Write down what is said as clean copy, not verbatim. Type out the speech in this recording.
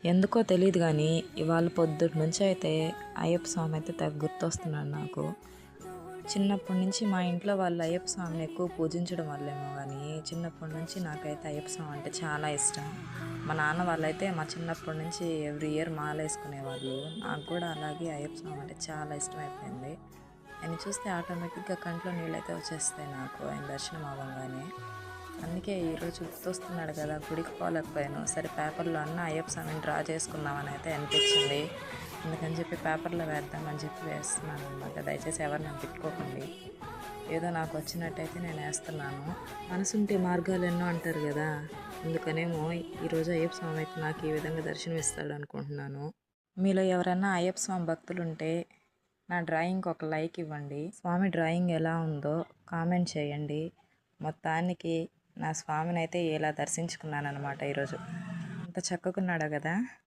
ఎందుకో తెలీదు గానీ, ఇవాళ పొద్దుటి నుంచి అయితే అయ్యప్ప స్వామి అయితే తెగ గుర్తొస్తున్నాడు నాకు. చిన్నప్పటి నుంచి మా ఇంట్లో వాళ్ళు అయ్యప్ప స్వామిని ఎక్కువ పూజించడం వల్లేమో గానీ, చిన్నప్పటి నుంచి నాకైతే అయ్యప్ప స్వామి అంటే చాలా ఇష్టం. మా నాన్న వాళ్ళైతే మా చిన్నప్పటి నుంచి ఎవ్రీ ఇయర్ మాలేసుకునేవాళ్ళు. నాకు కూడా అలాగే అయ్యప్ప స్వామి అంటే చాలా ఇష్టమైపోయింది. ఆయన్ని చూస్తే ఆటోమేటిక్‌గా కంట్లో నీళ్ళైతే వచ్చేస్తాయి నాకు ఆయన దర్శనం అవ్వంగానే. అందుకే ఈరోజు గుర్తొస్తున్నాడు కదా! గుడికి పోలేకపోయాను. సరే పేపర్‌లో అన్నా అయ్యప్ప స్వామిని డ్రా చేసుకుందామని అయితే అనిపించింది. అందుకని చెప్పి పేపర్‌లో వేద్దామని చెప్పి వేస్తున్నాననమాట. దయచేసి ఎవరు నన్ను తిట్టుకోకండి. ఏదో నాకు వచ్చినట్టయితే నేను వేస్తున్నాను. మనసుంటే మార్గాలెన్నో అంటారు కదా! అందుకనేమో ఈరోజు అయ్యప్ప స్వామి అయితే నాకు ఈ విధంగా దర్శనం ఇస్తాడు అనుకుంటున్నాను. మీలో ఎవరైనా అయ్యప్ప స్వామి భక్తులుంటే నా డ్రాయింగ్‌కి ఒక లైక్ ఇవ్వండి. స్వామి డ్రాయింగ్ ఎలా ఉందో కామెంట్ చేయండి. మొత్తానికి నా స్వామినైతే ఇలా దర్శించుకున్నాననమాట ఈరోజు. అంత చక్కగున్నాడో గదా!